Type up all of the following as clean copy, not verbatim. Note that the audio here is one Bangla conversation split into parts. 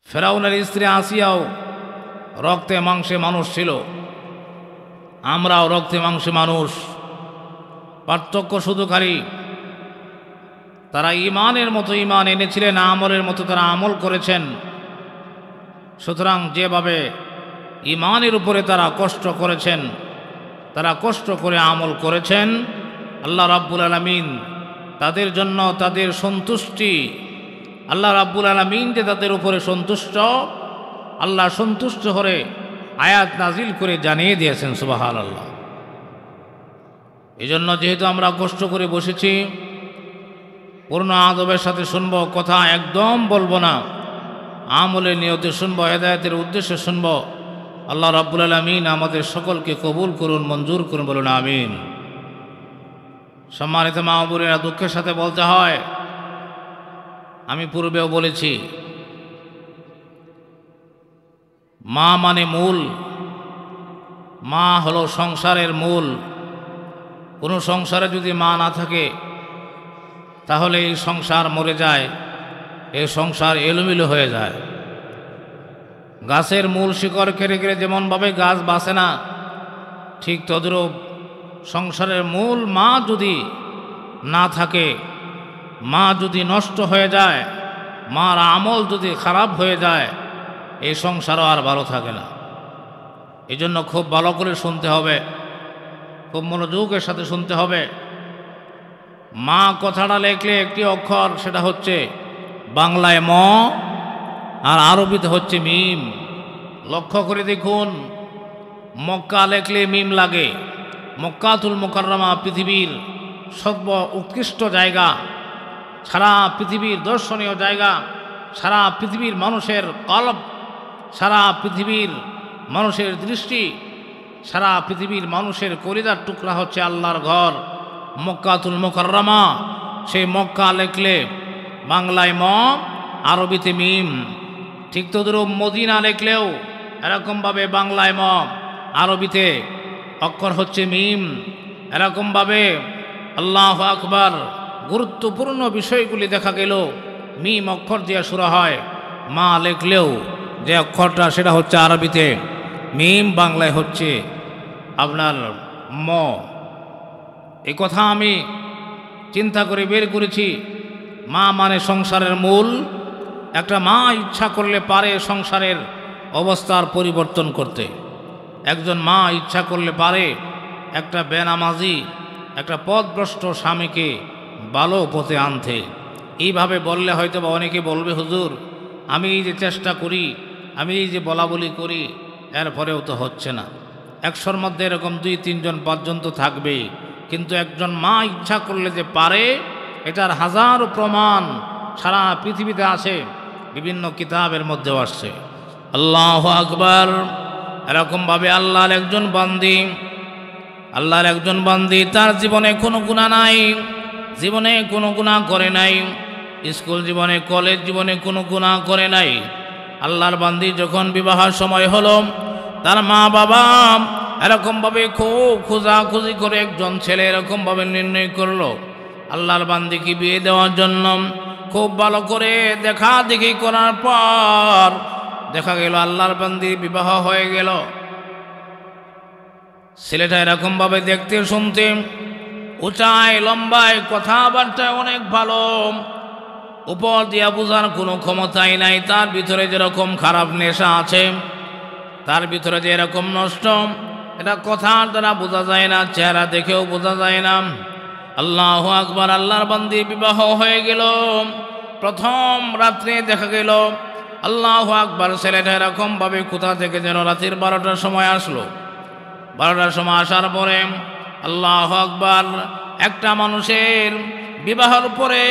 ফেরাউনের স্ত্রী আসিয়াও রক্তে মাংসে মানুষ ছিল, আমরাও রক্তে মাংসে মানুষ। পার্থক্য শুধু খালি তারা ঈমানের মতো ঈমান এনেছিলেন, আমলের মতো তারা আমল করেছেন। সুতরাং যেভাবে ঈমানের উপরে তারা কষ্ট করেছেন, তারা কষ্ট করে আমল করেছেন, আল্লাহ রাব্বুল আলামিন তাদের জন্য তাদের সন্তুষ্টি, আল্লাহ রাব্বুল আলামিন যে তাদের উপরে সন্তুষ্ট, আল্লাহ সন্তুষ্ট হয়ে আয়াত নাজিল করে জানিয়ে দিয়েছেন সুবহানাল্লাহ। এই জন্য যেহেতু আমরা কষ্ট করে বসেছি, পূর্ণ আদবের সাথে শুনব, কথা একদম বলবো না, আমলের নিয়তে শুনব, হেদায়েতের উদ্দেশ্যে শুনব। আল্লাহ রাব্বুল আলামিন আমাদের সকলকে কবুল করুন, মঞ্জুর করুন, বলুন আমিন। সম্মানিত মা ও বোনেরা, দুঃখের সাথে বলতে হয়, আমি পূর্বেও বলেছি, মা মানে মূল, মা হলো সংসারের মূল। কোনো সংসারে যদি মা না থাকে তাহলে এই সংসার মরে যায়, এই সংসার এলোমেলো হয়ে যায়। গাছের মূল শিকড় কেটে কেটে যেমনভাবে গাছ বাঁচে না, ঠিক তদ্রূপ সংসারের মূল মা যদি না থাকে, মা যদি নষ্ট হয়ে যায়, মার আমল যদি খারাপ হয়ে যায়, এই সংসারও আর ভালো থাকে না। এই জন্য খুব ভালো করে শুনতে হবে, খুব মনোযোগের সাথে শুনতে হবে। মা কথাটা লেখলে একটি অক্ষর, সেটা হচ্ছে বাংলায় ম আর আরবিতে হচ্ছে মিম। লক্ষ্য করে দেখুন, মক্কা লেখলে মিম লাগে। মক্কাতুল মুকাররমা পৃথিবীর সর্ব উৎকৃষ্ট জায়গা, সারা পৃথিবীর দর্শনীয় জায়গা, সারা পৃথিবীর মানুষের কলব, সারা পৃথিবীর মানুষের দৃষ্টি, সারা পৃথিবীর মানুষের কলিজার টুকরা হচ্ছে আল্লাহর ঘর মক্কাতুল মুকাররমা। সেই মক্কা লেখলে বাংলায় ম, আরবিতে মিম। ঠিক তদ্রূপ মদিনা লেখলেও এরকমভাবে বাংলায় ম, আরবিতে অক্ষর হচ্ছে মিম। এরকমভাবে আল্লাহু আকবার গুরুত্বপূর্ণ বিষয়গুলি দেখা গেল মিম অক্ষর দিয়ে শুরু হয়। মা লেখলেও যে অক্ষরটা সেটা হচ্ছে আরবিতে মিম, বাংলায় হচ্ছে আপনার ম। এই কথা আমি চিন্তা করে বের করেছি। মা মানে সংসারের মূল। একটা মা ইচ্ছা করলে পারে সংসারের অবস্থার পরিবর্তন করতে। একজন মা ইচ্ছা করলে পারে একটা বেনামাজি, একটা পথভ্রষ্ট স্বামীকে ভালো পথে আনতে। এইভাবে বললে হয়তো বা অনেকে বলবে, হুজুর আমি এই যে চেষ্টা করি, আমি এই যে বলা বলি করি, এরপরেও তো হচ্ছে না। 100-র মধ্যে এরকম 2-3 জন 5 জন তো থাকবেই। কিন্তু একজন মা ইচ্ছা করলে যে পারে, এটার হাজারো প্রমাণ সারা পৃথিবীতে আছে, বিভিন্ন কিতাবের মধ্যেও আসছে। আল্লাহু আকবার। এরকমভাবে আল্লাহর একজন বান্দি, আল্লাহর একজন বান্দি, তার জীবনে কোনো গুনাহ নাই, জীবনে কোনো গুনাহ করে নাই, স্কুল জীবনে কলেজ জীবনে কোনো গুনাহ করে নাই। আল্লাহর বান্দি যখন বিবাহের সময় হলো, তার মা বাবা এরকমভাবে খুব খোঁজাখুঁজি করে একজন ছেলে এরকমভাবে নির্ণয় করলো আল্লাহর বান্দিকে বিয়ে দেওয়ার জন্য। খুব ভালো করে দেখা দেখি করার পর দেখা গেল আল্লাহর বান্দির বিবাহ হয়ে গেল। ছেলেটা এরকমভাবে দেখতে শুনতে উঁচায় লম্বায়, কথাবার্তায় অনেক ভালো, উপর দিয়া বোঝার কোনো ক্ষমতাই নাই। তার ভিতরে যেরকম খারাপ নেশা আছে, তার ভিতরে যে এরকম নষ্ট, এটা কথার দ্বারা বোঝা যায় না, চেহারা দেখেও বোঝা যায় না। আল্লাহু আকবার। আল্লাহর বান্দির বিবাহ হয়ে গেল। প্রথম রাত্রে দেখা গেল আল্লাহু আকবার, ছেলেটা এরকমভাবে কোথা থেকে যেন রাতের 12টার সময় আসলো। 12টার সময় আসার পরে আল্লাহু আকবার, একটা মানুষের বিবাহের পরে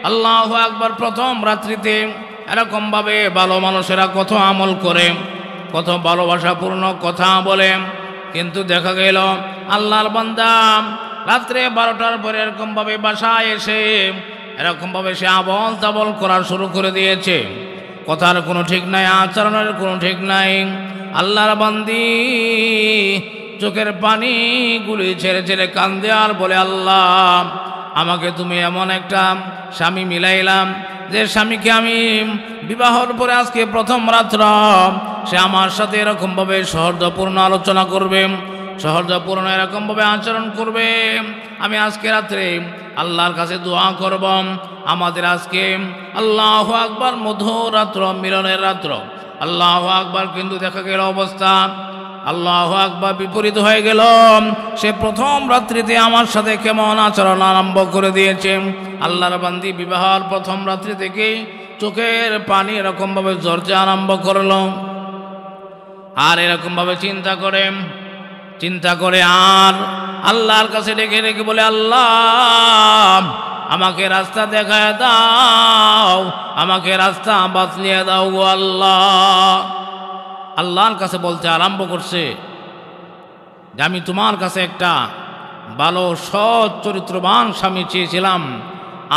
আল্লাহু আকবার প্রথম রাত্রিতে এরকমভাবে ভালো মানুষেরা কত আমল করে, কত ভালোবাসাপূর্ণ কথা বলে। কিন্তু দেখা গেল আল্লাহর বান্দা রাত্রে 12টার পরে এরকমভাবে বাসায় এসে এরকমভাবে সে আবল তাবল করা শুরু করে দিয়েছে। কথার কোনো ঠিক নাই, আচরণের কোনো ঠিক নাই। আল্লাহর বান্দি চোখের পানিগুলি ছেড়ে ছেড়ে কান্দে আর বলে, আল্লাহ আমাকে তুমি এমন একটা স্বামী মিলাইলাম, যে স্বামীকে আমি বিবাহর পরে আজকে প্রথম রাত্র সে আমার সাথে এরকমভাবে সৌহার্দ্যপূর্ণ আলোচনা করবে, সৌহার্দ্যপূর্ণ এরকমভাবে আচরণ করবে, আমি আজকে রাত্রে আল্লাহর কাছে দোয়া করব আমাদের আজকে আল্লাহু আকবার মধুর রাত্র, মিলনের রাত্র। আল্লাহু আকবার, কিন্তু দেখা গেল অবস্থা আল্লাহু আকবার বিপরীত হয়ে গেল। সে প্রথম রাত্রিতে আমার সাথে কেমন আচরণ আরম্ভ করে দিয়েছে। আল্লাহর বান্দি বিবাহের প্রথম রাত্রি থেকেই চোখের পানি এরকমভাবে ঝরতে আরম্ভ করলো। আর এরকমভাবে চিন্তা করে আর আল্লাহর কাছে ডেকে ডেকে বলে, আল্লাহ আমাকে রাস্তা দেখায় দাও, আমাকে রাস্তা বাতলিয়ে দাও গো আল্লাহ। আল্লাহর কাছে বলতে আরম্ভ করছে যে আমি তোমার কাছে একটা ভালো সৎ চরিত্রবান স্বামী চেয়েছিলাম,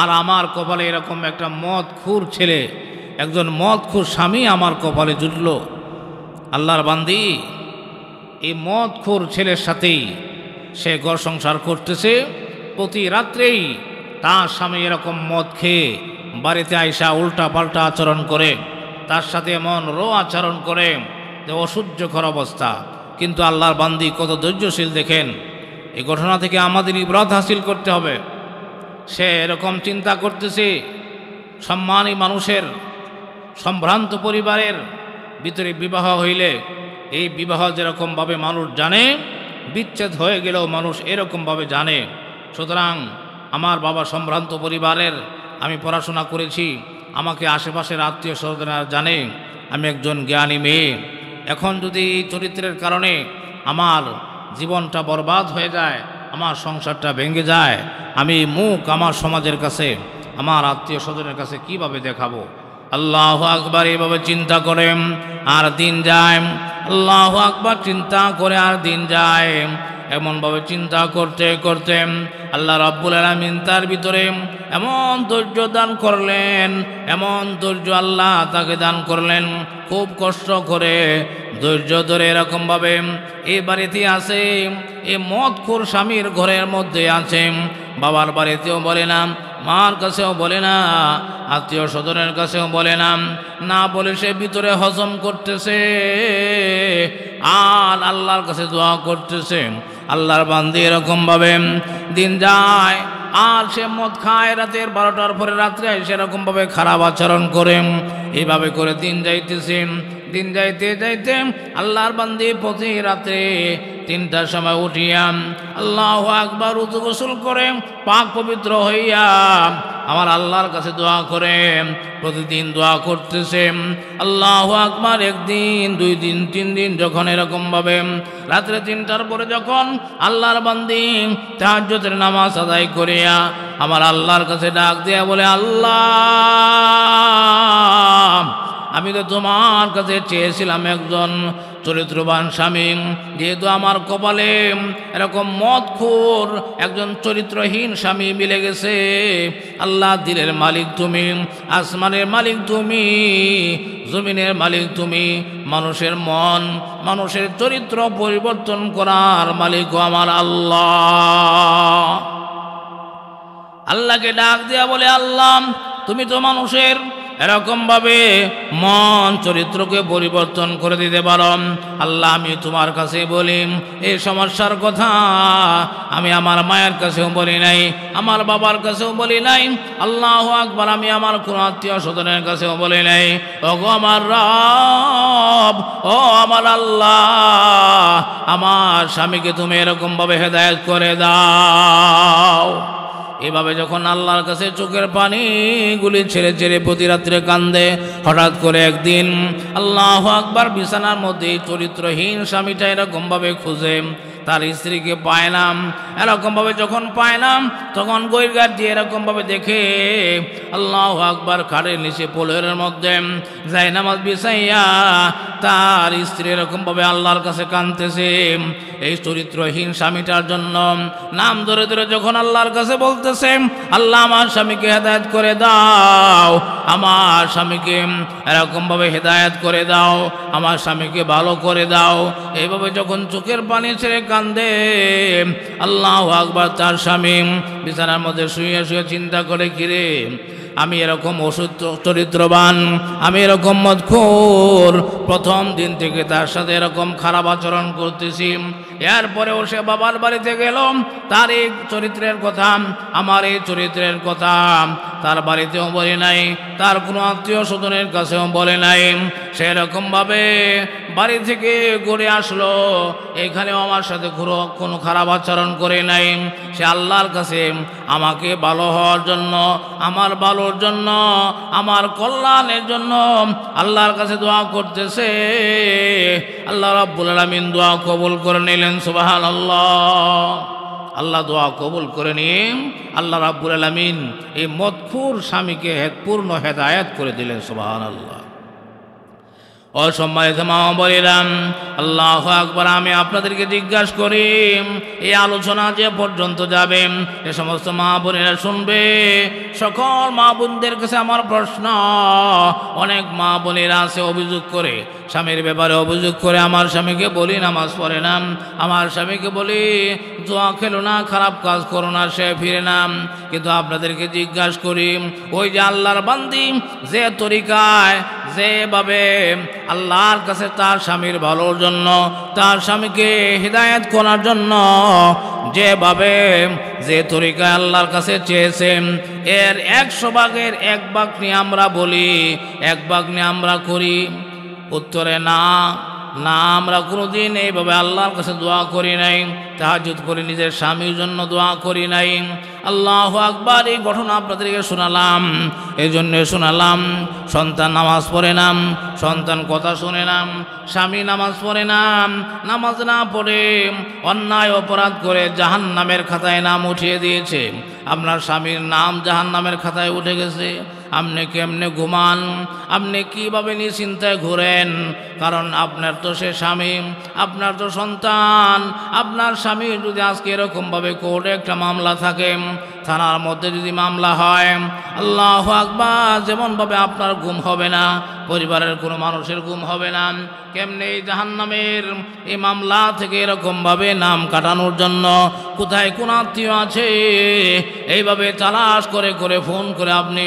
আর আমার কপালে এরকম একটা মদখোর ছেলে, একজন মদখোর স্বামী আমার কপালে জুটল। আল্লাহর বান্দি এই মদখোর ছেলের সাথেই সে ঘর সংসার করতেছে। প্রতি রাত্রেই তার স্বামী এরকম মদ খেয়ে বাড়িতে আইসা উল্টা পাল্টা আচরণ করে, তার সাথে এমন আচরণ করে যে অসহ্যকর অবস্থা। কিন্তু আল্লাহর বান্দি কত ধৈর্যশীল দেখেন। এই ঘটনা থেকে আমাদের ইবরাত হাসিল করতে হবে। সে এরকম চিন্তা করতেছে, সম্মানী মানুষের সম্ভ্রান্ত পরিবারের ভিতরে বিবাহ হইলে এই বিবাহ যেরকমভাবে মানুষ জানে, বিচ্ছেদ হয়ে গেলেও মানুষ এরকমভাবে জানে। সুতরাং আমার বাবা সম্ভ্রান্ত পরিবারের, আমি পড়াশোনা করেছি, আমাকে আশেপাশের আত্মীয় স্বজনেরা জানে আমি একজন জ্ঞানী মেয়ে। এখন যদি এই চরিত্রের কারণে আমার জীবনটা বরবাদ হয়ে যায়, আমার সংসারটা ভেঙে যায়, আমি মুখ আমার সমাজের কাছে, আমার আত্মীয় স্বজনের কাছে কিভাবে দেখাবো? আল্লাহু আকবার এভাবে চিন্তা করে আর দিন যায়। আল্লাহু আকবার চিন্তা করে আর দিন যায়। এমনভাবে চিন্তা করতে করতে আল্লাহ রাব্বুল আলামিন তার ভিতরে এমন ধৈর্য দান করলেন, এমন ধৈর্য আল্লাহ তাকে দান করলেন। খুব কষ্ট করে ধৈর্য ধরে এরকমভাবে এই বাড়িতে আছে, এই মদখোর স্বামীর ঘরের মধ্যে আছে। বাবার বাড়িতেও বলে না, মার কাছেও বলে না, আত্মীয় স্বজনের কাছেও বলে না, না বলে সে ভিতরে হজম করতেছে আর আল্লাহর কাছে দোয়া করতেছে। আল্লাহর বান্দি এরকমভাবে দিন যায় আর সে মদ খায়, রাতের 12টার পরে রাত্রে সেরকমভাবে খারাপ আচরণ করে। এইভাবে করে দিন যাইতেছে। দিন যাইতে যাইতে আল্লাহর বান্দি প্রতি রাত্রে 3টার সময় উঠিয়া আল্লাহু আকবার উযু গোসল করে পাক পবিত্র হইয়া আমার আল্লাহর কাছে দোয়া করে। প্রতিদিন দোয়া করতেছে আল্লাহু আকবার। 1 দিন 2 দিন 3 দিন যখন এরকমভাবে রাত্রে 3টার পরে যখন আল্লাহর বান্দি তাহাজ্জুদের নামাজ আদায় করিয়া আমার আল্লাহর কাছে ডাক দিয়া বলে, আল্লাহ আমি তো তোমার কাছে চেয়েছিলাম একজন চরিত্রবান স্বামী, যেহেতু আমার কপালে এরকম মদখোর একজন চরিত্রহীন স্বামী মিলে গেছে। আল্লাহ দিলের মালিক তুমি, আসমানের মালিক তুমি, জমিনের মালিক তুমি, মানুষের মন মানুষের চরিত্র পরিবর্তন করার মালিক আমার আল্লাহ। আল্লাহকে ডাক দিয়া বলে, আল্লাহ তুমি তো মানুষের এরকমভাবে মন চরিত্রকে পরিবর্তন করে দিতে পারো। আল্লাহ আমি তোমার কাছে বলি, এই সমস্যার কথা আমি আমার মায়ের কাছেও বলি নাই, আমার বাবার কাছেও বলি নাই। আল্লাহু আকবার আমি আমার কোন আত্মীয় স্বজনের কাছেও বলি নাই। ওগো আমার রব, ও আমার আল্লাহ, আমার স্বামীকে তুমি এরকমভাবে হেদায়েত করে দাও। এভাবে যখন আল্লাহর কাছে চোখের পানিগুলি ছেড়ে ছেড়ে প্রতি রাত্রে কান্দে, হঠাৎ করে একদিন আল্লাহু আকবার বিছানার মধ্যে চরিত্রহীন স্বামীটা এরকমভাবে খুঁজে তার স্ত্রীকে পায় না। এরকমভাবে যখন পায় না তখন গৈরগাট দিয়ে এরকমভাবে দেখে আল্লাহু আকবার খাটের নিচে পোলের মধ্যে জায়নামাজ বিছাইয়া তার স্ত্রী এরকমভাবে আল্লাহর কাছে কাঁদতেছে এই চরিত্রহীন স্বামীটার জন্য। নাম ধরে ধরে যখন আল্লাহর কাছে বলতেছে, আল্লাহ আমার স্বামীকে হেদায়েত করে দাও, আমার স্বামীকে এরকমভাবে হেদায়েত করে দাও, আমার স্বামীকে ভালো করে দাও। এইভাবে যখন চোখের পানি ছেড়ে কান্দে আল্লাহু আকবার, তার স্বামী বিছানার মধ্যে শুয়ে শুয়ে চিন্তা করে, কিরে আমি এরকম অসুস্থ চরিত্রবান, আমি এরকম মদখোর, প্রথম দিন থেকে তার সাথে এরকম খারাপ আচরণ করতেছি, এরপরেও সে বাবার বাড়িতে গেল, তার এই চরিত্রের কথা, আমার এই চরিত্রের কথা তার বাড়িতেও বলে নাই, তার কোনো আত্মীয় স্বজনের কাছেও বলে নাই, সেরকমভাবে বাড়ি থেকে ঘুরে আসলো, এখানেও আমার সাথে কোনো খারাপ আচরণ করে নাই। সে আল্লাহর কাছে আমাকে ভালো হওয়ার জন্য, আমার ভালোর জন্য, আমার কল্যাণের জন্য আল্লাহর কাছে দোয়া করতেছে। আল্লাহ রাব্বুল আলামিন দোয়া কবুল করে নিলেন, সুবহানাল্লাহ। আল্লাহ দোয়া কবুল করে নিয়ে আল্লাহ রাব্বুল আলামিন এই মদখুর স্বামীকে পূর্ণ হেদায়েত করে দিলেন, সুবহানাল্লাহ। অসম্মানিত মা বলিলাম, আল্লাহু আকবার। আমি আপনাদেরকে জিজ্ঞাসা করি, এই আলোচনা যে পর্যন্ত যাবে এ সমস্ত মা বোনেরা শুনবে, সকল মা বোনদের কাছে আমার প্রশ্ন, অনেক মা বোনেরা আছে অভিযোগ করে, স্বামীর ব্যাপারে অভিযোগ করে, আমার স্বামীকে বলি নামাজ পড়ে না, আমার স্বামীকে বলি জুয়া খেলো না, খারাপ কাজ করো না, সে ফিরে না। কিন্তু আপনাদেরকে জিজ্ঞাসা করি, ওই যে আল্লাহর বান্দি যে তরিকায়, যেভাবে আল্লাহর কাছে তার স্বামীর ভালোর জন্য, তার স্বামীকে হিদায়াত করার জন্য যেভাবে যে তরিকায় আল্লাহর কাছে চেয়েছেন, এর 100 ভাগের 1 ভাগ নিয়ে আমরা বলি, 1 ভাগ নিয়ে আমরা করি? উত্তরে না, না, আমরা কোনোদিন এইভাবে আল্লাহর কাছে দোয়া করি নাই, তাহাজ্জুদ করি, নিজের স্বামীর জন্য দোয়া করি নাই। আল্লাহু আকবার। এই ঘটনা আপনাদেরকে শোনালাম, এই জন্য শোনালাম, সন্তান নামাজ পড়ে না, সন্তান কথা শুনে না, স্বামী নামাজ পড়ে না, নামাজ না পড়ে অন্যায় অপরাধ করে জাহান্নামের খাতায় নাম উঠিয়ে দিয়েছে। আপনার স্বামীর নাম জাহান্নামের খাতায় উঠে গেছে। আপনি কেমনে ঘুমান, আপনি কীভাবে নিশ্চিন্তায় ঘুরেন? কারণ আপনার তো সে স্বামী, আপনার তো সন্তান। আপনার স্বামী যদি আজকে এরকমভাবে কোর্টে একটা মামলা থাকে, থানার মধ্যে যদি মামলা হয়, আল্লাহু আকবার, যেমনভাবে আপনার ঘুম হবে না, পরিবারের কোনো মানুষের ঘুম হবে না। কেমনে এই জাহান্নামের এই মামলা থেকে এরকমভাবে নাম কাটানোর জন্য কোথায় কোন আত্মীয় আছে, এইভাবে তালাশ করে করে ফোন করে আপনি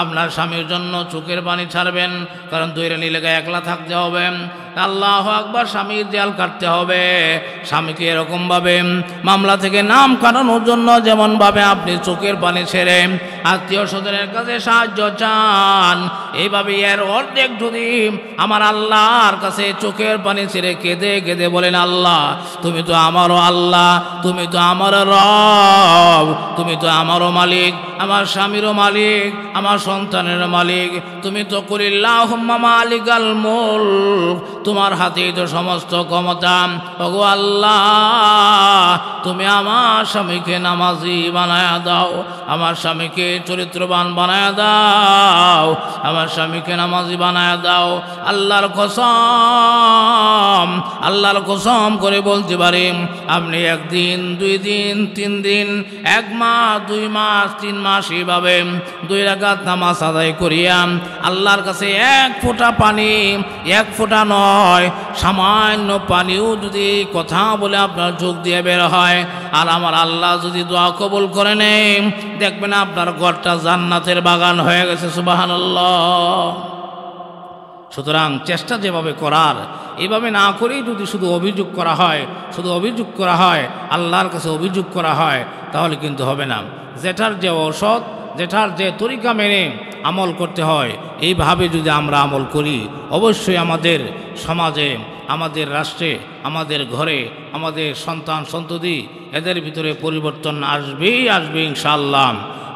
আপনার স্বামীর জন্য চোখের পানি ছাড়বেন। কারণ দৈরে নিলেগায় একলা থাকতে হবে। আল্লাহু আকবার। স্বামীর দেয়াল কাটতে হবে। স্বামীকে এরকমভাবে মামলা থেকে নাম কাটানোর জন্য যেমনভাবে আপনি চোখের পানি ছেড়ে আত্মীয় স্বজনের কাছে সাহায্য চান, এইভাবে এর অর্ধেক যদি আমার আল্লাহর কাছে চোখের পানি ছেড়ে কেঁদে কেঁদে বলেন, আল্লাহ তুমি তো আমারও আল্লাহ, তুমি তো আমারও রব, তুমি তো আমারও মালিক, আমার স্বামীরও মালিক, আমার সন্তানের মালিক, তুমি তো কুলিল্লাহুম্মা মালিকাল মুলক, তোমার হাতেই তো সমস্ত ক্ষমতা। ওগো আল্লাহ, তুমি আমার স্বামীকে নামাজি বানায়া দাও, আমার স্বামীকে চরিত্রবান বানায়া দাও, আমার স্বামীকে নামাজি বানায়া দাও। আল্লাহর কসম, আল্লাহর কসম করে বলতে পারি, আপনি 1 দিন 2 দিন 3 দিন 1 মাস 2 মাস 3 মাস এইভাবে 2 রাকাত নামাজ আদায় করিয়া আল্লাহর কাছে 1 ফোঁটা পানি, 1 ফোঁটা নয়, সামান্য পানিও যদি কথা বলে আপনার চোখ দিয়ে বের হয়, আর আমার আল্লাহ যদি দোয়া কবুল করে নেন, দেখবেন আপনার ঘরটা জান্নাতের বাগান হয়ে গেছে। সুবহানাল্লাহ। সুতরাং চেষ্টা যেভাবে করার, এভাবে না করেই যদি শুধু অভিযোগ করা হয়, শুধু অভিযোগ করা হয়, আল্লাহর কাছে অভিযোগ করা হয়, তাহলে কিন্তু হবে না। যেটার যে ঔষধ, যেটার যে তরিকা মেনে আমল করতে হয়, এইভাবে যদি আমরা আমল করি, অবশ্যই আমাদের সমাজে, আমাদের রাষ্ট্রে, আমাদের ঘরে, আমাদের সন্তান সন্ততি, এদের ভিতরে পরিবর্তন আসবেই আসবে ইনশাআল্লাহ।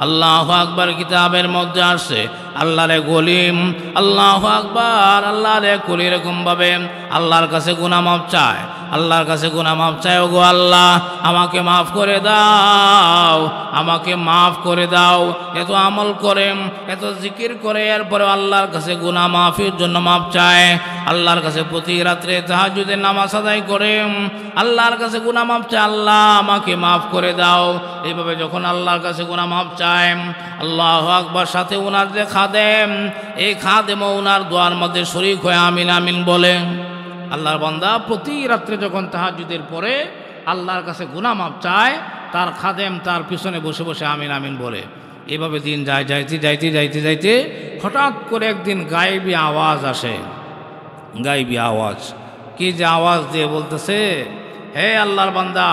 আল্লাহু আকবার। কিতাবের মধ্যে আসছে, আল্লাহরে গলিম, আল্লাহু আকবার, আল্লাহরে কলি এরকমভাবে আল্লাহর কাছে গুনাহ মাফ চায়, আল্লাহর কাছে গুনাহ মাফ চায়। ওগো আল্লাহ, আমাকে মাফ করে দাও, আমাকে মাফ করে দাও। এত আমল করে, এত জিকির করে, এরপরে আল্লাহর কাছে গুনাহ মাফির জন্য মাফ চায়। আল্লাহর কাছে প্রতি রাত্রে তাহাজ্জুদের নামাজ আদায় করে আল্লাহর কাছে গুনাহ মাফ চায়, আল্লাহ আমাকে মাফ করে দাও। এইভাবে যখন আল্লাহর কাছে গুনাহ মাফ চায়, আল্লাহু আকবার, সাথে ওনার যে খাদেম, এই খাদেমও ওনার দোয়ার মধ্যে শরীক হয়ে আমিন আমিন বলে। আল্লাহর বান্দা প্রতি রাত্রে যখন তাহাজ্জুদের পরে আল্লাহর কাছে গুনাহ মাফ চায়, তার খাদেম তার পিছনে বসে বসে আমিন আমিন বলে। এভাবে দিন যায়, যাইতে যাইতে যাইতে যাইতে হঠাৎ করে একদিন গায়েবী আওয়াজ আসে। গায়েবী আওয়াজ, কি যে আওয়াজ দিয়ে বলতেছে, হে আল্লাহর বান্দা,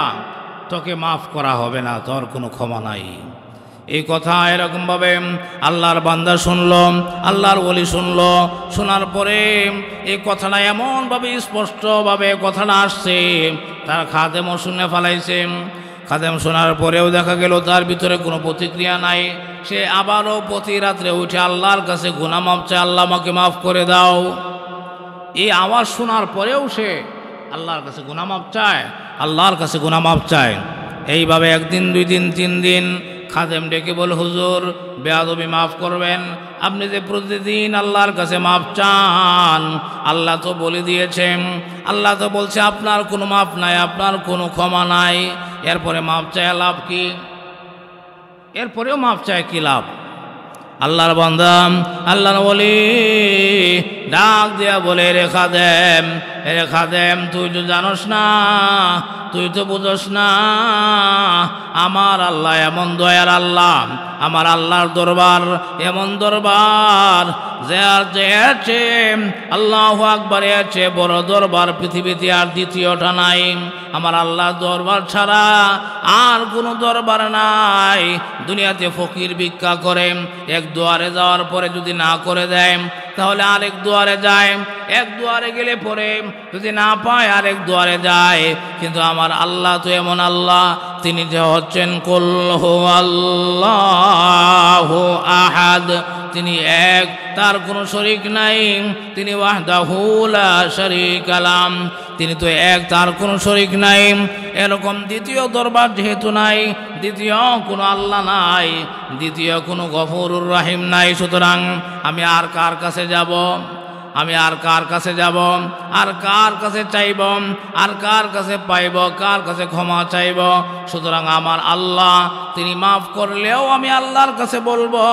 তোকে মাফ করা হবে না, তোর কোনো ক্ষমা নাই। এই কথা এরকমভাবে আল্লাহর বান্দা শুনল, আল্লাহর ওলি শুনল। শোনার পরে এই কথাটা এমনভাবে স্পষ্টভাবে কথাটা আসছে, তার খাদেমও শুনে ফেলাইছে। খাদেম শোনার পরেও দেখা গেল তার ভিতরে কোনো প্রতিক্রিয়া নাই। সে আবারও প্রতি রাত্রে উঠে আল্লাহর কাছে গুনাহ মাফ চায়, আল্লাহ আমাকে মাফ করে দাও। এই আওয়াজ শোনার পরেও সে আল্লাহর কাছে গুনাহ মাফ চায়, আল্লাহর কাছে গুনাহ মাফ চায়। এইভাবে একদিন, 2 দিন, 3 দিন খাদেম ডেকে বল, হুজুর বেয়াদবি মাফ করবেন, আপনি যে প্রতিদিন আল্লাহর কাছে মাফ চান, আল্লাহ তো বলে দিয়েছেন, আল্লাহ তো বলছে আপনার কোনো মাফ নাই, আপনার কোনো ক্ষমা নাই, এরপরে মাফ চায় লাভ কি? এরপরেও মাফ চায় কি লাভ? আল্লাহর বান্দা, আল্লাহর ওলি ডাক দিয়া বলে, রে খাদেম, তুই তো জানোস না, তুই তো বুঝোস না, আমার আল্লাহ এমন দয়ার আল্লাহ, আমার আল্লাহর দরবার এমন দরবার যে আর যে আল্লাহু আকবার, এসে বড় দরবার পৃথিবীতে আর দ্বিতীয়টা নাই। আমার আল্লাহর দরবার ছাড়া আর কোনো দরবার নাই। দুনিয়াতে ফকির ভিক্ষা করে, এক দুয়ারে যাওয়ার পরে যদি না করে দেয় তাহলে আরেক দুয়ারে যায়, এক দুয়ারে গেলে পরে যদি না পায় আরেক দুয়ারে যায়। কিন্তু আমার আল্লাহ তো এমন আল্লাহ, তিনি যে হচ্ছেন কুল হুয়াল্লাহু আহাদ, তিনি এক, তার কোনো শরীক নাই, তিনি ওয়াহদাহু লা শারীকা লাহ, তিনি তো এক, তার কোনো শরীক নাই। এরকম দ্বিতীয় দরবার যেহেতু নাই, দ্বিতীয় কোনো আল্লাহ নাই, দ্বিতীয় কোনো গফুরুর রহিম নাই, সুতরাং আমি আর কার কাছে যাব? আমি আর কার কাছে যাব? আর কার কাছে চাইব? আর কার কাছে পাইব? কার কাছে ক্ষমা চাইব? সুতরাং আমার আল্লাহ, তিনি মাফ করলেও আমি আল্লাহর কাছে বলবো,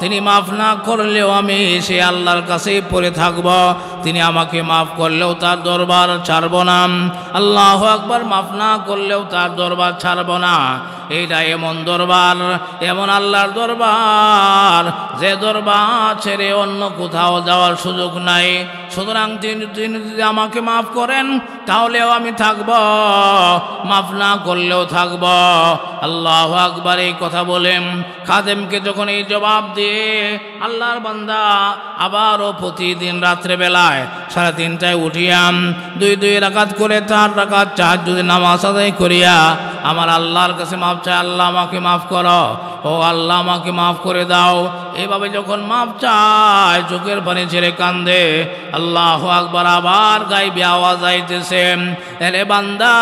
তিনি মাফ না করলেও আমি সেই আল্লাহর কাছেই পড়ে থাকব। তিনি আমাকে মাফ করলেও তার দরবার ছাড়ব না, আল্লাহু আকবার, মাফ না করলেও তার দরবার ছাড়ব না। এইটা এমন দরবার, এমন আল্লাহর দরবার, যে দরবার ছেড়ে অন্য কোথাও যাওয়ার সুযোগ নাই। সুতরাং তিনি যদি আমাকে মাফ করেন তাহলেও আমি থাকব, মাফ না করলেও থাকব। আল্লাহু আকবার। এই কথা বলেন খাদেমকে যখন এই জবাব দিয়ে আল্লাহর বান্দা আবারও প্রতিদিন রাত্রেবেলায় 3:30টায় উঠিয়াম 2 রাকাত করে 4 রাকাত তাহাজ্জুদ নামাজ আদায় করিয়া আমার আল্লাহর কাছে মাফ চায়, আল্লাহ আমাকে মাফ করো, ও আল্লাহ আমাকে মাফ করে দাও। এভাবে যখন মাফ চায় চোখের পানি ছেড়ে কান্দে। আল্লাহু আকবার। আবার গাইবে আওয়াজ আইতেছে, এরে বান্দা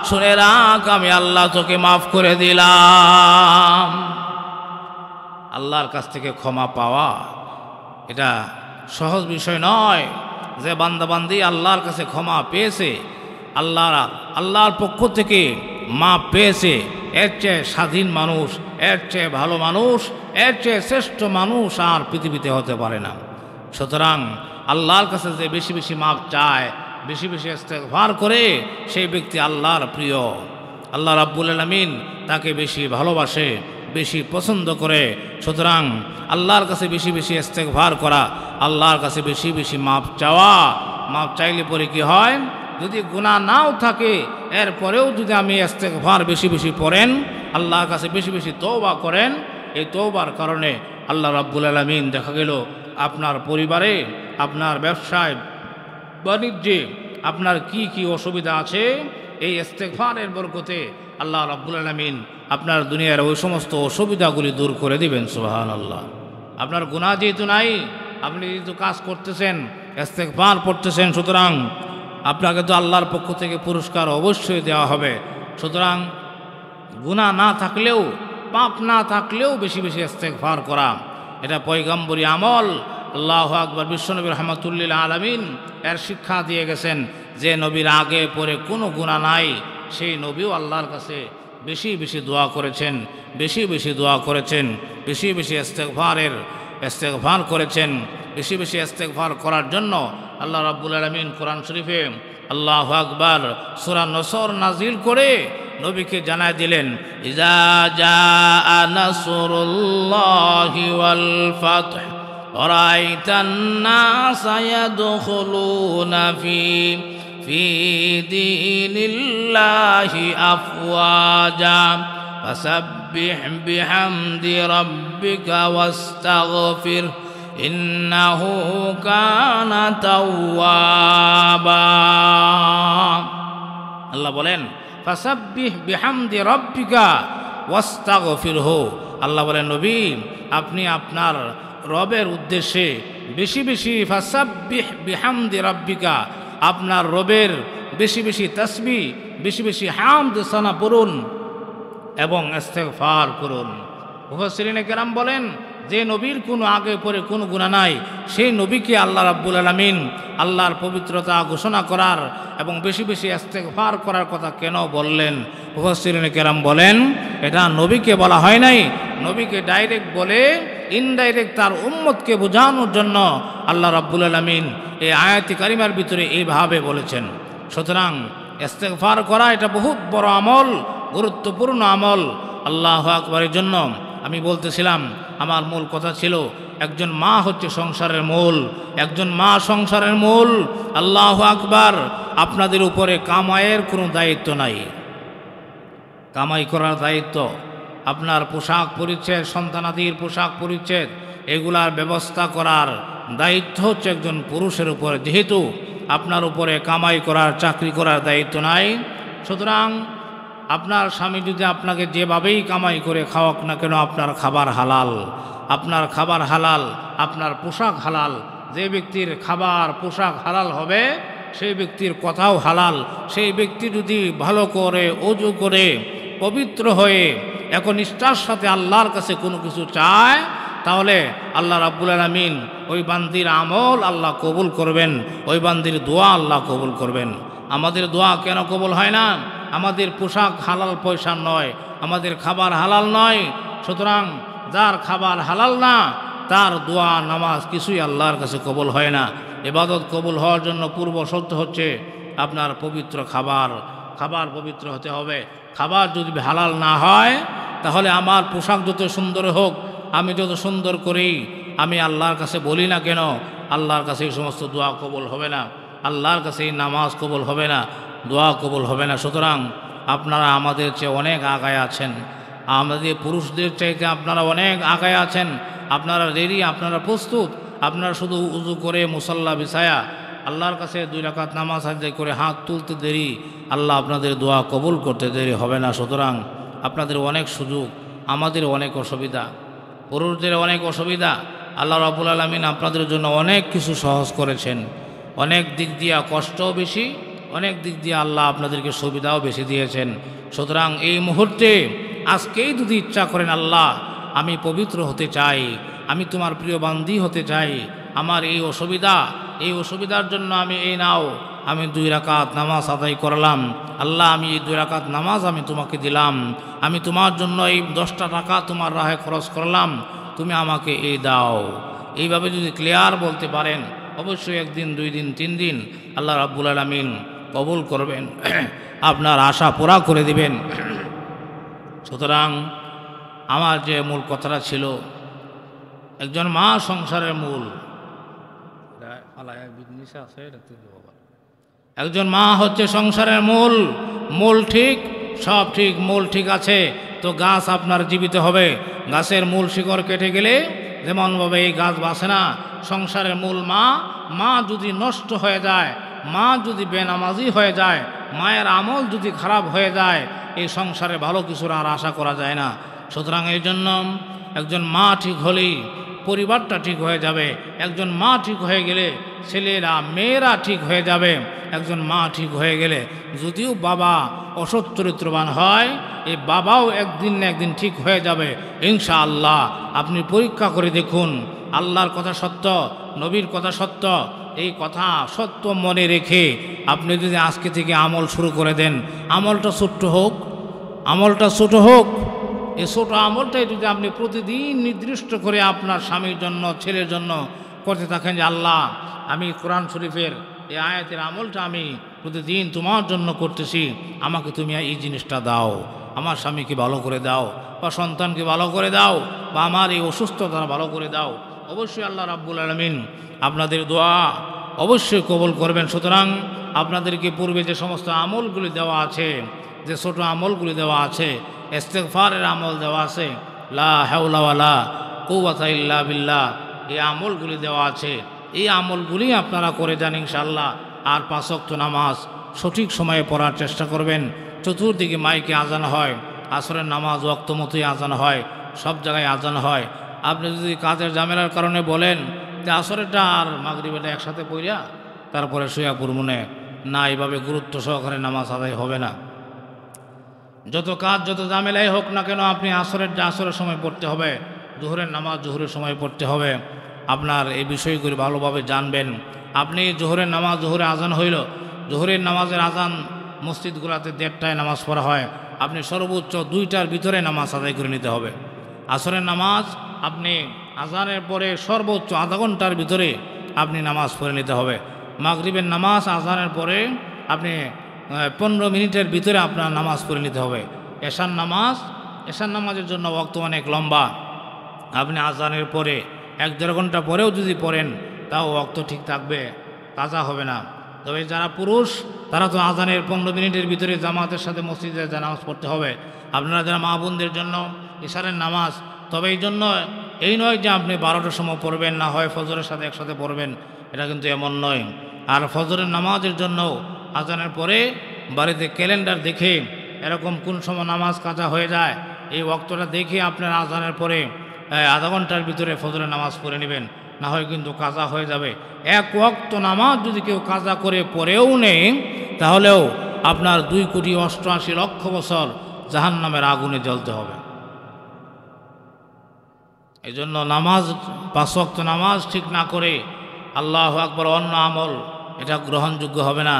শুনে রাখ, আমি আল্লাহ তোকে মাফ করে দিলাম। আল্লাহর কাছ থেকে ক্ষমা পাওয়া এটা সহজ বিষয় নয়। যে বান্দাবান্দি আল্লাহর কাছে ক্ষমা পেয়েছে, আল্লাহর পক্ষ থেকে মাপ পেয়েছে, এর চেয়ে স্বাধীন মানুষ, এর চেয়ে ভালো মানুষ, এর চেয়ে শ্রেষ্ঠ মানুষ আর পৃথিবীতে হতে পারে না। সুতরাং আল্লাহর কাছে যে বেশি বেশি মাপ চায়, বেশি বেশি ইস্তেগফার করে, সেই ব্যক্তি আল্লাহর প্রিয়। আল্লাহ রাব্বুল আলামিন তাকে বেশি ভালোবাসে, বেশি পছন্দ করে। সুতরাং আল্লাহর কাছে বেশি বেশি ইস্তেগফার করা, আল্লাহর কাছে বেশি বেশি মাপ চাওয়া। মাপ চাইলে পরে কি হয়? যদি গুনাহ নাও থাকে এরপরেও যদি আমি ইস্তেগফার বেশি বেশি পড়েন, আল্লাহর কাছে বেশি বেশি তওবা করেন, এই তওবার কারণে আল্লাহ রাব্বুল আলামিন দেখা গেল আপনার পরিবারে, আপনার ব্যবসায় বাণিজ্যে আপনার কি কি অসুবিধা আছে, এই ইস্তেগফারের বরকতে আল্লাহ রাব্বুল আলামিন আপনার দুনিয়ার ওই সমস্ত অসুবিধাগুলি দূর করে দিবেন। সুবহানাল্লাহ। আপনার গুনাহ যেহেতু নাই, আপনি যেহেতু কাজ করতেছেন, ইস্তেগফার পড়তেছেন, সুতরাং আপনাকে তো আল্লাহর পক্ষ থেকে পুরস্কার অবশ্যই দেওয়া হবে। সুতরাং গুনাহ না থাকলেও, পাপ না থাকলেও বেশি বেশি ইস্তেগফার করা, এটা পয়গম্বরী আমল। আল্লাহু আকবার। বিশ্বনবী রাহমাতুল্লিল আলামিন এর শিক্ষা দিয়ে গেছেন যে নবীর আগে পরে কোনো গুনাহ নাই, সেই নবীও আল্লাহর কাছে বেশি বেশি দোয়া করেছেন, বেশি বেশি দোয়া করেছেন, বেশি বেশি ইস্তেগফার করেছেন। বেশি বেশি ইস্তেগফার করার জন্য আল্লাহ রাব্বুল আলামিন কোরআন শরীফে আল্লাহু আকবার সূরা নসর নাজিল করে নবীকে জানায় দিলেন, ইজা জাআ নাসরুল্লাহি ওয়াল ফাতহ রাআইতান নাসা ইয়াদখুলুনা ফি দীনিল্লাহি আফওয়াজা ফাসাব্বিহ বিহামদি রাব্বিকা ওয়াস্তাগফির ইন্নাহু কানা তাওয়াবা। আল্লাহ বলেন ফাসাব্বিহ বিহামদি রাব্বিকা ওয়াস্তাগফিরহু। আল্লাহ বলেন নবী, আপনি আপনার রবের উদ্দেশ্যে বেশি বেশি ফাসাব্বিহ বিহামদি রাব্বিকা, আপনার রবের বেশি বেশি তাসবিহ, বেশি বেশি হামদ সানা পড়ুন এবং ইস্তেগফার করুন। মুফাসসিরিনে কেরাম বলেন, যে নবীর কোনো আগে পরে কোনো গুনাহ নাই, সেই নবীকে আল্লাহ রাব্বুল আলামিন আল্লাহর পবিত্রতা ঘোষণা করার এবং বেশি বেশি ইস্তেগফার করার কথা কেন বললেন? মুফাসসিরিনে কেরাম বলেন, এটা নবীকে বলা হয় নাই, নবীকে ডাইরেক্ট বলে ইনডাইরেক্ট তার উম্মতকে বোঝানোর জন্য আল্লাহ রাব্বুল আলামিন এই আয়াতি কারিমার ভিতরে এইভাবে বলেছেন। সুতরাং ইস্তেগফার করা এটা বহুত বড় আমল, গুরুত্বপূর্ণ আমল। আল্লাহু আকবারের জন্য আমি বলতেছিলাম, আমার মূল কথা ছিল একজন মা হচ্ছে সংসারের মূল, একজন মা সংসারের মূল। আল্লাহু আকবার। আপনাদের উপরে কামাইয়ের কোনো দায়িত্ব নাই, কামাই করার দায়িত্ব আপনার পোশাক পরিচ্ছদ, সন্তানাদির পোশাক পরিচ্ছদ এগুলার ব্যবস্থা করার দায়িত্ব হচ্ছে একজন পুরুষের উপরে। যেহেতু আপনার উপরে কামাই করার, চাকরি করার দায়িত্ব নাই, সুতরাং আপনার স্বামী যদি আপনাকে যেভাবেই কামাই করে খাওয়াক না কেন, আপনার খাবার হালাল, আপনার খাবার হালাল, আপনার পোশাক হালাল। যে ব্যক্তির খাবার পোশাক হালাল হবে সেই ব্যক্তির কথাও হালাল। সেই ব্যক্তি যদি ভালো করে ওযু করে পবিত্র হয়ে এখন নিষ্ঠার সাথে আল্লাহর কাছে কোনো কিছু চায়, তাহলে আল্লাহ রাব্বুল আলামিন ওই বান্দির আমল আল্লাহ কবুল করবেন, ওই বান্দির দোয়া আল্লাহ কবুল করবেন। আমাদের দোয়া কেন কবুল হয় না? আমাদের পোশাক হালাল পয়সা নয়, আমাদের খাবার হালাল নয়। সুতরাং যার খাবার হালাল না, তার দোয়া নামাজ কিছুই আল্লাহর কাছে কবুল হয় না। ইবাদত কবুল হওয়ার জন্য পূর্ব শর্ত হচ্ছে আপনার পবিত্র খাবার, খাবার পবিত্র হতে হবে। খাবার যদি হালাল না হয়, তাহলে আমার পোশাক যত সুন্দর হোক, আমি যত সুন্দর করি, আমি আল্লাহর কাছে বলি না কেন, আল্লাহর কাছে এই সমস্ত দোয়া কবুল হবে না, আল্লাহর কাছে এই নামাজ কবুল হবে না, দোয়া কবুল হবে না। সুতরাং আপনারা আমাদের চেয়ে অনেক আগায় আছেন, আমাদের পুরুষদের চাইতে আপনারা অনেক আগায় আছেন। আপনারা রেডি, আপনারা প্রস্তুত, আপনারা শুধু উযু করে মুসাল্লা বিছায়া আল্লাহর কাছে 2 রাকাত নামাজ আদায় করে হাত তুলতে দেরি, আল্লাহ আপনাদের দোয়া কবুল করতে দেরি হবে না। সুতরাং আপনাদের অনেক সুযোগ, আমাদের অনেক অসুবিধা, পুরুষদের অনেক অসুবিধা। আল্লাহ রাব্বুল আলামিন আপনাদের জন্য অনেক কিছু সহজ করেছেন, অনেক দিক দিয়া কষ্টও বেশি, অনেক দিক দিয়ে আল্লাহ আপনাদেরকে সুবিধাও বেশি দিয়েছেন। সুতরাং এই মুহূর্তে আজকেই যদি ইচ্ছা করেন, আল্লাহ আমি পবিত্র হতে চাই, আমি তোমার প্রিয় বান্দি হতে চাই, আমার এই অসুবিধা, এই অসুবিধার জন্য আমি এই নাও, আমি 2 রাকাত নামাজ আদায় করলাম, আল্লাহ আমি এই 2 রাকাত নামাজ আমি তোমাকে দিলাম, আমি তোমার জন্য এই 10টা টাকা তোমার রাহে খরচ করলাম, তুমি আমাকে এই দাও। এইভাবে যদি ক্লিয়ার বলতে পারেন, অবশ্যই 1 দিন 2 দিন 3 দিন আল্লাহ রাব্বুল আলামিন কবুল করবেন, আপনার আশা পুরা করে দিবেন। সুতরাং আমার যে মূল কথাটা ছিল, একজন মা সংসারের মূল, একজন মা হচ্ছে সংসারের মূল। মূল ঠিক, সব ঠিক, মূল ঠিক আছে তো গাছ আপনার জীবিত হবে। গাছের মূল শিকড় কেটে গেলে যেমনভাবে এই গাছ বাঁচে না, সংসারের মূল মা। মা যদি নষ্ট হয়ে যায়, মা যদি বেনামাজি হয়ে যায়, মায়ের আমল যদি খারাপ হয়ে যায়, এই সংসারে ভালো কিছুর আর আশা করা যায় না। সুতরাং এই জন্য একজন মা ঠিক হলেই পরিবারটা ঠিক হয়ে যাবে। একজন মা ঠিক হয়ে গেলে ছেলেরা মেয়েরা ঠিক হয়ে যাবে। একজন মা ঠিক হয়ে গেলে যদিও বাবা অসৎ চরিত্রবান হয়, এই বাবাও একদিন না একদিন ঠিক হয়ে যাবে ইনশাআল্লাহ। আপনি পরীক্ষা করে দেখুন, আল্লাহর কথা সত্য, নবীর কথা সত্য, এই কথা সত্য মনে রেখে আপনি যদি আজকে থেকে আমল শুরু করে দেন, আমলটা ছোট্ট হোক, আমলটা ছোট হোক, এই ছোট আমলটাই যদি আপনি প্রতিদিন নির্দিষ্ট করে আপনার স্বামীর জন্য, ছেলের জন্য করতে থাকেন যে আল্লাহ আমি কোরআন শরীফের এই আয়াতের আমলটা আমি প্রতিদিন তোমার জন্য করতেছি, আমাকে তুমি এই জিনিসটা দাও, আমার স্বামীকে ভালো করে দাও, বা সন্তানকে ভালো করে দাও, বা আমার এই অসুস্থতা ভালো করে দাও। অবশ্যই আল্লাহ রাব্বুল আলামিন আপনাদের দোয়া অবশ্যই কবুল করবেন। সুতরাং আপনাদেরকে পূর্বে যে সমস্ত আমলগুলি দেওয়া আছে, যে ছোট আমলগুলি দেওয়া আছে, ইস্তিগফারের আমল দেওয়া আছে, লা হাওলা ওয়ালা কুওয়াতা ইল্লা বিল্লাহ, এই আমলগুলি দেওয়া আছে, এই আমলগুলি আপনারা করে যান ইনশাআল্লাহ। আর 5 ওয়াক্ত নামাজ সঠিক সময়ে পড়ার চেষ্টা করবেন। চতুর্দিকে মাইকে আজান হয়, আসরের নামাজ ওয়াক্ত মতোই আজান হয়, সব জায়গায় আজান হয়। আপনি যদি কাজের ঝামেলার কারণে বলেন যে আসরেরটা আর মাগরিবেটা একসাথে পড়িয়া তারপরে শুয়া পড়মুনে, না, এইভাবে গুরুত্ব সহকারে নামাজ আদায় হবে না। যত কাজ যত ঝামেলাই হোক না কেন, আপনি আসরেরটা আসরের সময় পড়তে হবে, জোহরের নামাজ জোহরের সময় পড়তে হবে। আপনার এই বিষয়গুলি ভালোভাবে জানবেন। আপনি জোহরের নামাজ, জোহরে আজান হইল, জোহরের নামাজের আজান মসজিদগুলোতে 1:30টায় নামাজ পড়া হয়, আপনি সর্বোচ্চ 2টার ভিতরে নামাজ আদায় করে নিতে হবে। আসরের নামাজ আপনি আজানের পরে সর্বোচ্চ আধা ঘন্টার ভিতরে আপনি নামাজ পড়ে নিতে হবে। মাগরিবের নামাজ আজানের পরে আপনি 15 মিনিটের ভিতরে আপনার নামাজ পড়ে নিতে হবে। এশার নামাজের জন্য ওয়াক্ত অনেক লম্বা, আপনি আজানের পরে 1-1.5 ঘন্টা পরেও যদি পড়েন তাও ওয়াক্ত ঠিক থাকবে, কাজা হবে না। তবে যারা পুরুষ তারা তো আজানের 15 মিনিটের ভিতরে জামাতের সাথে মসজিদে নামাজ পড়তে হবে। আপনারা যারা মা বোনদের জন্য ইশারের নামাজ, তবে এই জন্য এই নয় যে আপনি 12টার সময় পড়বেন, না হয় ফজরের সাথে একসাথে পড়বেন, এটা কিন্তু এমন নয়। আর ফজরের নামাজের জন্য আজানের পরে বাড়িতে ক্যালেন্ডার দেখে এরকম কোন সময় নামাজ কাজা হয়ে যায়, এই ওয়াক্তটা দেখে আপনার আজানের পরে আধা ঘন্টার ভিতরে ফজরের নামাজ পড়ে নেবেন, না হয় কিন্তু কাজা হয়ে যাবে। 1 ওয়াক্ত নামাজ যদি কেউ কাজা করে পড়েও নেই, তাহলেও আপনার 2,88,00,000 বছর জাহান্নামের আগুনে জ্বলতে হবে। এই জন্য নামাজ 5 ওয়াক্ত নামাজ ঠিক না করে আল্লাহু আকবার অন্য আমল এটা গ্রহণযোগ্য হবে না।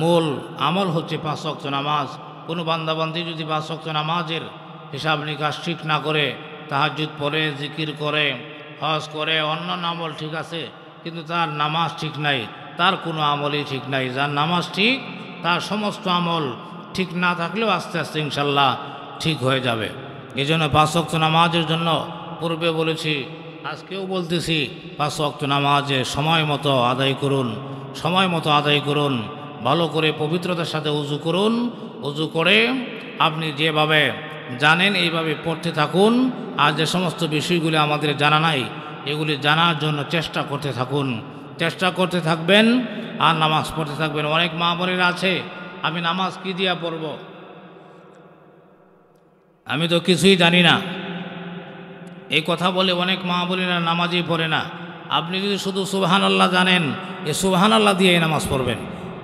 মূল আমল হচ্ছে 5 ওয়াক্ত নামাজ। কোনো বান্দাবান্দি যদি 5 ওয়াক্ত নামাজের হিসাব নিকাশ ঠিক না করে, তাহাজ্জুদ পড়ে, জিকির করে, হজ করে, অন্য আমল ঠিক আছে, কিন্তু তার নামাজ ঠিক নাই, তার কোনো আমলই ঠিক নাই। যার নামাজ ঠিক, তার সমস্ত আমল ঠিক না থাকলেও আস্তে আস্তে ইনশাল্লাহ ঠিক হয়ে যাবে। এই জন্য 5 ওয়াক্ত নামাজের জন্য পূর্বে বলেছি, আজকেও বলতেছি, 5 ওয়াক্ত নামাজে সময় মতো আদায় করুন, সময় মতো আদায় করুন, ভালো করে পবিত্রতার সাথে উজু করুন। উজু করে আপনি যেভাবে জানেন এইভাবে পড়তে থাকুন। আর যে সমস্ত বিষয়গুলি আমাদের জানা নাই, এগুলি জানার জন্য চেষ্টা করতে থাকুন, চেষ্টা করতে থাকবেন আর নামাজ পড়তে থাকবেন। অনেক মা বোনেরা আছে, আমি নামাজ কি দিয়া পড়ব, আমি তো কিছুই জানি না, এই কথা বলে অনেক মা বোনেরা নামাজই পড়ে না। আপনি যদি শুধু সুবহানাল্লাহ জানেন, এই সুবহানাল্লাহ দিয়ে নামাজ পড়বেন।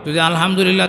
যদি আলহামদুলিল্লাহ